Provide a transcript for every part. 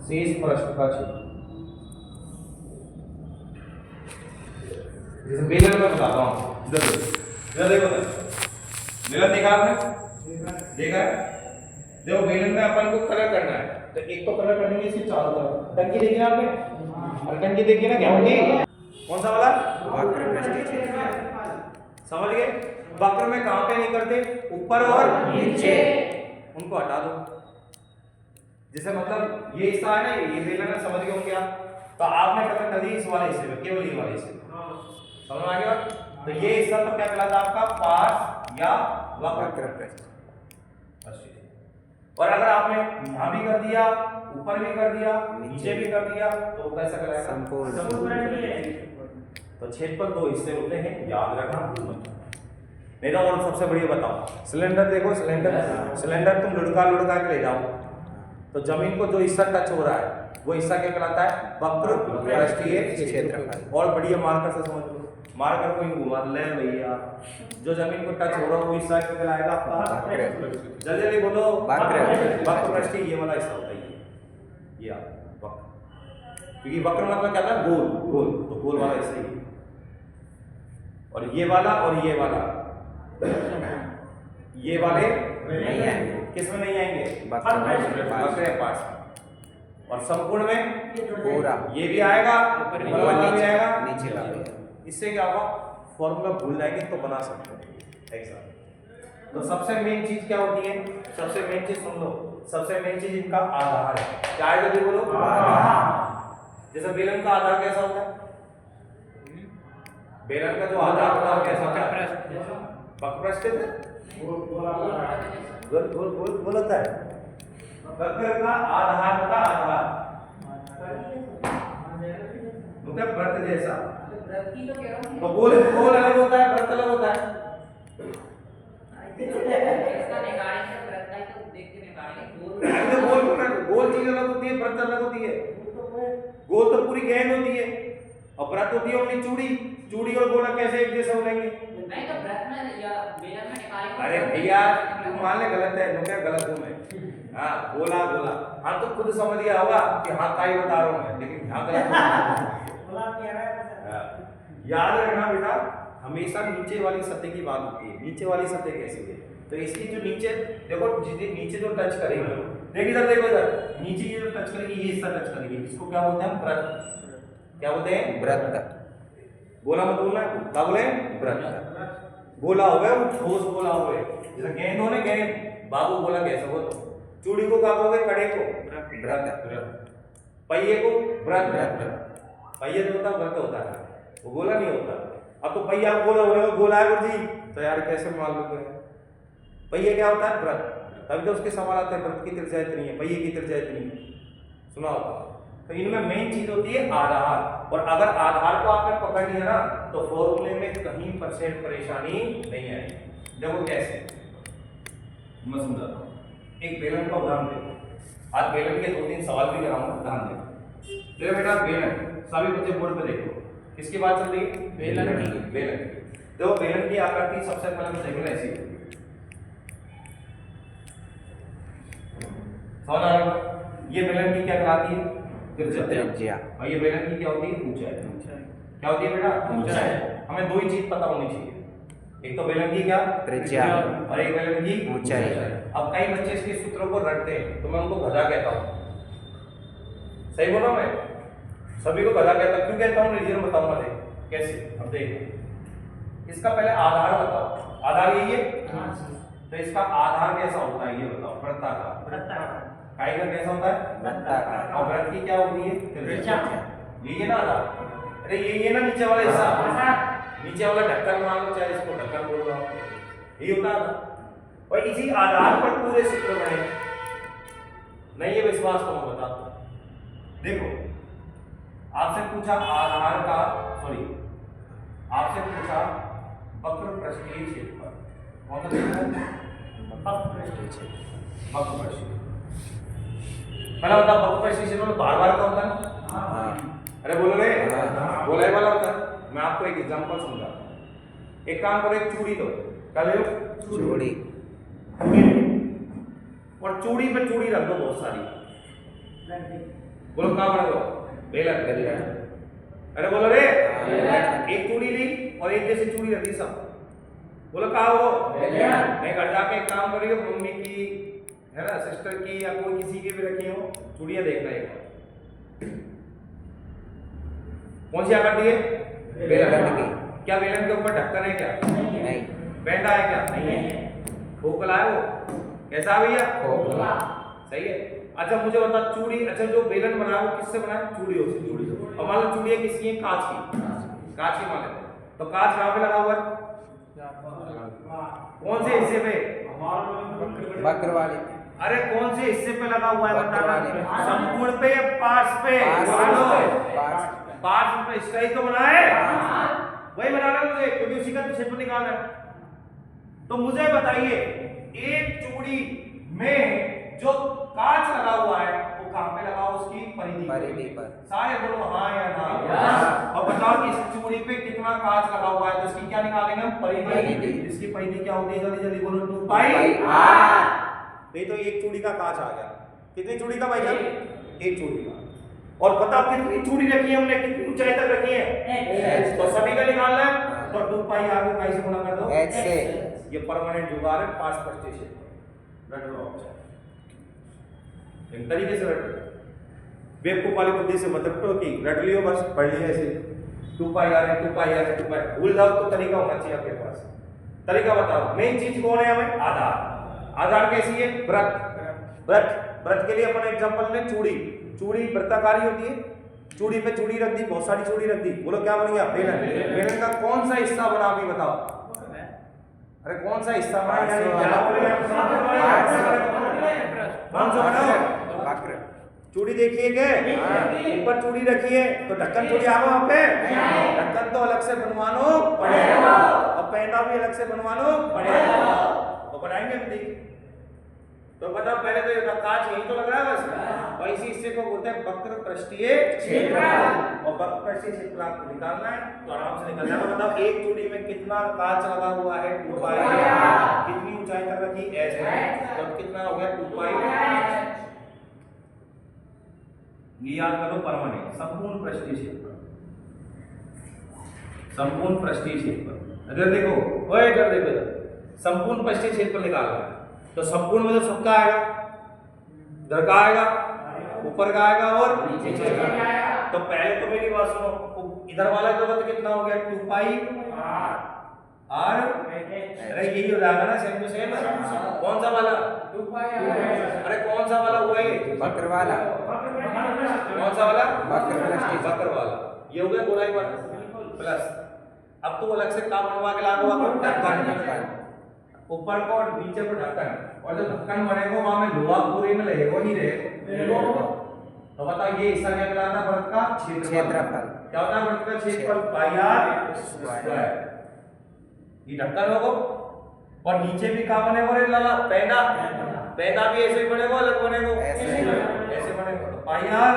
शेष पृष्ठ का क्षेत्र। जैसे बेलन में बताता हूँ, इधर देखो, बेलन देखा आपने? देखा है? देखो बेलन में अपन को कलर करना है, तो एक तो कलर कर देंगे इसके चारों तरफ। टंकी देखी ना आपने? और टंकी देखी ना क्या होगी? कौन सा वाला? वक्र पृष्ठीय क्षेत्र। समझ गए? वक्र में कहां पे नहीं करते? ऊपर और नीचे। उनको हटा दो। जैसे मतलब ये हिस्सा है ना, ये बेलन है, समझ गए होंगे आप? तो आपने कलर कर दी इस वाले हिस्से में, केवल ये वाले हिस्से में। समझ आ गया? तो ये हिस्सा तो क्या कहलाता है आपका? पार्श्व या वक्र पृष्ठ। और अगर आपने यहां भी कर दिया, ऊपर भी कर दिया, नीचे भी कर दिया, तो कैसा कहलाएगा? संपूर्ण। तो क्षेत्रफल दो हिस्से होते हैं, याद रखना। नहीं तो और सबसे बढ़िया बताओ, सिलेंडर देखो, सिलेंडर तुम लुढ़का के ले जाओ, तो जमीन को जो हिस्सा टच हो रहा है वो हिस्सा क्या कहलाता है? वक्र पृष्ठीय क्षेत्रफल। और बढ़िया मार्कर से समझ लो, मार्कर को ही घुमा ले भैया, जो जमीन को टच हो रहा है वो हिस्सा क्या कहलाएगा आपका? जल्दी बोलो। वक्र पृष्ठीय ये वाला हिस्सा होता है, ये वक्र, क्योंकि वक्र मतलब क्या था? गोल, गोल, तो गोल वाला हिस्सा ही। और ये वाला और ये वाला, ये वाले नहीं आएंगे। किस में नहीं आएंगे? वक्र पार्श्व। और संपूर्ण में पूरा ये भी आएगा, ऊपर वाला भी आएगा, नीचे का भी। इससे क्या होगा? फॉर्मूला भूल जाएंगे तो बना सकते हैं ऐसा। तो सबसे मेन चीज क्या होती है? सबसे मेन चीज सुन लो, सबसे मेन चीज इनका आधार है। क्या है? जल्दी बोलो। जैसे बेलन का आधार कैसा होता है? बेलन का जो आधार होता है कैसा होता है? वक्र पृष्ठीय गोल होता है। वक्र का आधार का आधार मतलब वृत्त जैसा। तो गोल अलग होता है, वृत्त अलग होता है। गोल चीज अलग होती है, वृत्त अलग होती है। गोल तो पूरी गेंद होती है, और वृत्त होती है अपनी चूड़ी। चूड़ी और गोला कैसे एक जैसे हो जाएंगे? नहीं तो वृत्त में या बेलन में निकालेंगे। अरे भैया तुम मान ले गलत है, क्या गलत हूं मैं? हाँ, गोला। हाँ तो खुद समझ गया होगा कि हाँ का ही बता रहा हूं मैं, लेकिन हाँ गलत याद रखना बेटा, हमेशा नीचे वाली सतह की बात होती है। नीचे वाली सतह कैसी है? तो इसकी जो नीचे देखो, नीचे जो टच करेगी, देखो इधर, देखो इधर, नीचे ये जो टच करेगी, ये हिस्सा टच करेगी, इसको क्या बोलते हैं? वृत्त। क्या बोलते हैं? वृत्त। गोला मत बोलना, क्या बोले? वृत्त। गोला हो गया, वो ठोस गोला हो गए, जैसे गेंद हो ना, गेंद बाबू गोला कैसे हो? तो चूड़ी को क्या कहोगे? कड़े को वृत्त। पहिए को वृत्त। पहिया जो होता है वृत्त होता है, वो गोला नहीं होता। अब तो पहिया गोला हो गया, गोला है गुरुजी, तो यार कैसे मालूम है? पहिया क्या होता है? वृत्त। तभी तो उसके सवाल आते हैं, वृत्त की त्रिज्या इतनी है, पहिए की त्रिज्या इतनी। सुना होगा। तो इनमें मेन चीज होती है आधार, और अगर आधार को आपने पकड़ लिया ना, तो फॉर्मूले में कहीं % परेशानी नहीं आएगी। देखो कैसे, मैं समझाता हूँ। एक बेलन का उदाहरण देखो, आज बेलन के 2-3 सवाल भी कराऊंगा, ध्यान देखो। देखो बेटा, बेलन, सभी बच्चे बोर्ड पे देखो, किसकी बात चल रही है? बेलन की। देखो बेलन की आकृति सबसे पहले तो देखो ऐसी, समझ आ रहा है? ये बेलन की क्या कहलाती है? त्रिज्या। और ये बेलन की क्या होती है? ऊंचाई। क्या होती है बेटा? ऊंचाई। हमें दो ही चीज पता होनी चाहिए, एक तो बेलन की क्या? त्रिज्या, और एक बेलन की ऊंचाई। अब कई बच्चे इसके सूत्रों को रटते हैं, तो मैं उनको गधा कहता हूँ। सही बोला मैं? सभी को गधा कहता हूँ। क्यों कहता हूँ? रीजन बताऊंगा, देख कैसे। अब देखो, इसका पहले आधार बताओ। आधार यही है, तो इसका आधार कैसा होता है ये बताओ? वृत्ताकार। काई का कैसा होता है? वृत्ताकार। और वृत्त की क्या होती है? त्रिज्या। ये ना आधार, अरे ये ना नीचे वाला हिस्सा, नीचे वाला ढक्कन मान लो, चाहे इसको ढक्कन बोल रहा हूं, ये होता है। और इसी आधार पर पूरे सूत्र बने। नहीं ये विश्वास तो मैं बताता हूं। देखो, आपसे पूछा आधार का, सॉरी आपसे पूछा वक्र पृष्ठीय क्षेत्रफल, कौन सा क्षेत्रफल? वक्र पृष्ठीय क्षेत्रफल। वक्र पृष्ठीय, पहला बता वक्र पृष्ठीय क्षेत्रफल बार-बार का होता है? हाँ। अरे बोलो रे, गोलाई वाला होता है। मैं आपको एक एग्जांपल समझाता हूं। एक काम करो, एक चूड़ी लो, क्या ले लो? चूड़ी। और चूड़ी पे चूड़ी रख दो बहुत सारी, बोलो कहाँ बने हो? बेलन। बेलन। अरे बोलो रे। बेलन। एक चूड़ी ली और एक जैसी चूड़ी रखी सब। बोलो कहाँ हो? बेलन। नहीं, घर जाके एक काम करियो, मम्मी की है ना, सिस्टर की या कोई किसी की भी रखी हो चूड़ियां, देखना एक बार। कौन सी आकर दी है? बेलन की। क्या बेलन के ऊपर ढक्कन है क्या? नहीं। बैंडा है क्या? नहीं है। खोखला है वो। कैसा है भैया? खोखला। सही है। अच्छा मुझे बता, चूड़ी, अच्छा जो बेलन बना है वो किससे बना है? चूड़ियों से। और मान लो चूड़ियां किसकी हैं? कांच की। कांच की मान लेते हैं। तो कांच कहाँ पे लगा हुआ है? कौन से हिस्से पे? वक्र वाले। अरे कौन से हिस्से पे लगा हुआ है वक्र वाले। बताना। संपूर्ण पे या पार्श्व पे? पार्श्व पे। इसका ही तो बना है, वही बनाना है मुझे, क्योंकि उसी का तो क्षेत्र निकालना है। तो मुझे बताइए, एक चूड़ी में जो कांच लगा हुआ है वो कहां पे लगा? उसकी परिधि पर। सारे बोलो हाँ या ना। और बताओ इस चूड़ी पे कितना कांच लगा हुआ है, तो इसकी क्या निकालेंगे हम? परिधि। इसकी परिधि क्या होती है? जल्दी जल्दी बोलो। 2 पाई आर। नहीं तो एक चूड़ी का कांच आ गया। कितनी चूड़ी का भाई साहब? एक चूड़ी का। और बताओ कितनी चूड़ी रखी है हमने, कितनी ऊंचाई तक रखी है? तो सभी का निकालना है, तो 2 पाई आर को कैसे गुणा कर दो? h से। ये परमानेंट जुगाड़ है, पास पट्टी से रट लो। इन तरीके से रट लो, बेवकूफ वाली बुद्धि से मत रटो कि रट लियो बस, पढ़ लिया ऐसे 2 पाई आर है, 2 पाई आर है, 2 पाई। भूल जाओ तो तरीका होना चाहिए आपके पास। तरीका बताओ। मेन चीज कौन है हमें? आधार। आधार कैसी है? व्रत। व्रत। व्रत के लिए अपन एग्जांपल लें, चूड़ी। चूड़ी वृत्ताकारी होती है। चूड़ी पे चूड़ी रख दी, बहुत सारी चूड़ी रख दी, बोलो क्या बन गया? बेलन। बेलन का कौन सा हिस्सा बना अभी बताओ? अरे कौन सा हिस्सा बना? कौन सा बना? वक्र। चूड़ी देखिए क्या? ऊपर चूड़ी रखी है तो ढक्कन थोड़ी आवा वहां पे। ढक्कन तो अलग से बनवानो पड़ेगा और पहना भी अलग से बनवानो पड़ेगा। तो बनाएंगे हम, देखिए। तो बताओ, पहले तो ये कांच यही तो लग रहा है बस। और इसी हिस्से को बोलते हैं वक्र पृष्ठीय क्षेत्रफल। और वक्र पृष्ठीय क्षेत्रफल आपको निकालना है तो आराम से निकल जाएगा। बताओ एक चूड़ी में कितना कांच लगा हुआ है? 2 पाई। कितनी ऊंचाई तक रखी? h है। तो कितना हो गया? 2 पाई। ये याद करो, परमानेंट संपूर्ण पृष्ठीय क्षेत्रफल। संपूर्ण पृष्ठीय क्षेत्रफल। अगर देखो, ओए इधर देखो, संपूर्ण पृष्ठीय क्षेत्रफल निकालना है तो संपूर्ण में तो सबका आएगा, इधर का आएगा, ऊपर का आएगा और नीचे का आएगा। तो पहले तो मेरी बात सुनो, इधर वाला जगत कितना हो गया? 2 पाई आर। अरे यही हो जाएगा ना, सेम टू सेम। कौन सा वाला? 2 पाई। अरे कौन सा वाला हुआ ये? वक्र वाला। कौन सा वाला? वक्र वाला। ये हो गया गोलाई वाला प्लस। अब तो अलग से काम बनवा के लागू हुआ ढक्कन, ऊपर को और नीचे को ढक्कन। और जो ढक्कन बनेगा वहां में लोहा पूरे में लगेगा, नहीं रहेगा। तो बताओ ये हिस्सा क्या कहलाता है? व्रत का क्षेत्रफल। क्या होता है व्रत का क्षेत्रफल? पाई आर स्क्वायर। ये ढक्कन होगा और नीचे भी कहाँ बनेगा रे लाला? पैदा। पैदा भी ऐसे ही बनेगा, अलग बनेगा? ऐसे बनेगा। तो पाई आर,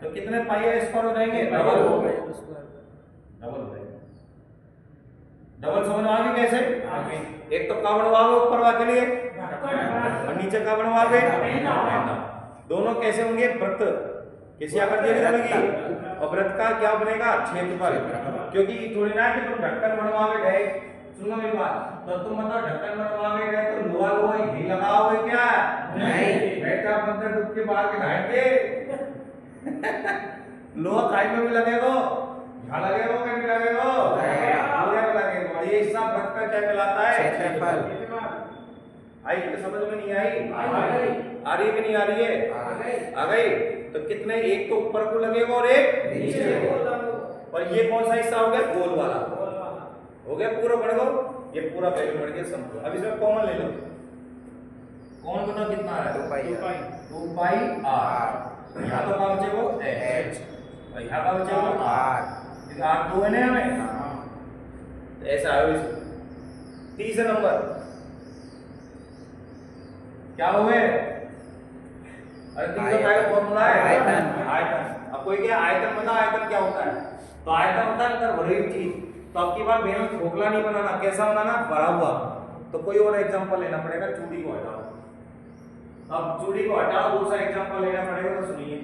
तो कितने पाई आर स्क्वायर हो जाएंगे? डबल हो गए। डबल हो जाएंगे। डबल समझ आ गई कैसे? एक तो का बनवाओगे ऊपर वाले के लिए और नीचे का बनवाओगे। दोनों कैसे होंगे? व्रत। किसी आकृति की बनेगी और व्रत का क्या बनेगा? क्षेत्रफल। क्योंकि थोड़ी ना कि तुम ढक्कन बनवावे गए, सुनो मेरी बात, तो तुम मतलब ढक्कन बनवावे गए तो लोहा लोहा यही लगाओगे क्या? नहीं। बैठा बंदर डूब के बाहर के नहाएंगे। लोहा खाई में भी लगेगा, यहाँ लगेगा, कहीं भी लगेगा, पूरे में लगेगा। और ये हिस्सा व्रत का क्या कहलाता है? क्षेत्रफल। आई तो समझ में नहीं आई? आ रही है कि नहीं आ रही है? आ गई। तो कितने? एक तो ऊपर को लगेगा और एक नीचे को। और ये कौन सा हिस्सा हो गया? गोल वाला हो गया, पूरा बढ़ गया। ये पूरा वैल्यू बढ़ गया संपूर्ण। अब इसमें कॉमन ले लो। कौन बताओ कितना है? 2 पाई आर। यहाँ तो क्या बचेगा? h। और यहाँ का बचेगा r। आर 2 है ना हमें, तो ऐसा है। तीसरा नंबर क्या हुए? अरे तीसरा का फॉर्मूला है आयतन। आयतन। अब कोई क्या आयतन बता, आयतन क्या होता है? तो आयतन होता है अंदर भरी हुई चीज। तो आपकी बात बेलन खोखला नहीं बनाना, कैसा बनाना? भरा हुआ। तो कोई और एग्जांपल लेना पड़ेगा। चूड़ी को हटाओ। अब चूड़ी को हटाओ, दूसरा एग्जांपल लेना पड़ेगा। तो सुनिए,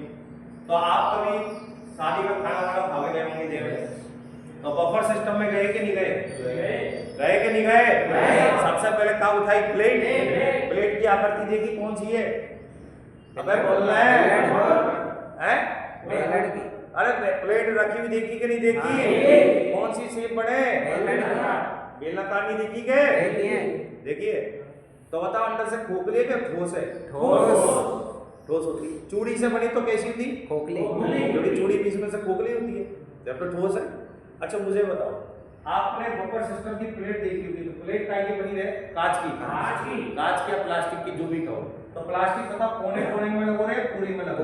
तो आप कभी शादी में खाना वाना खावे गए होंगे देवे, तो बफर सिस्टम में गए कि नहीं गए? गए कि नहीं गए? सबसे पहले क्या उठाई? प्लेट। प्लेट की आकृति देखी कौन सी है? अबे बोलना है? बेलन की। अरे प्लेट रखी हुई देखी कि नहीं देखी? कौन सी शेप बने? बेलनाकार नहीं देखी के? देखिए तो बताओ अंदर से खोखली है कि ठोस है? ठोस होती है। चूड़ी से बनी तो कैसी होती? खोखली। क्योंकि चूड़ी बीच में से खोखली होती है, जब तो ठोस है। अच्छा मुझे बताओ, आपने बफर सिस्टम की प्लेट देखी होगी, तो प्लेट का ये बनी रहे कांच की, कांच की या प्लास्टिक की, जो भी कहो। तो प्लास्टिक पता कोने कोने में लगो रहे, पूरी में लगो?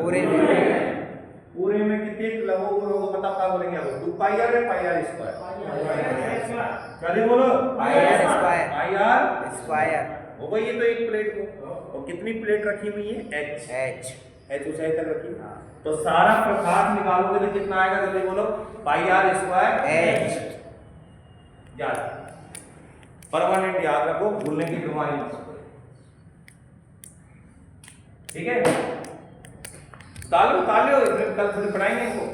पूरे में कितने लगो पता क्या बोलेंगे आप? 2 पाई आर है, पाई आर स्क्वायर। जल्दी बोलो। Pi R square. Pi R square हो गई ये तो एक प्लेट को। और कितनी प्लेट रखी हुई है? एच ऊंचाई तक रखी। तो सारा प्रकाश निकालोगे तो कितना आएगा? जल्दी बोलो। Pi R square H. याद, परमानेंट याद रखो, भूलने की बीमारी मत करो, ठीक है? तालो कल थोड़ी पढ़ाएंगे इसको।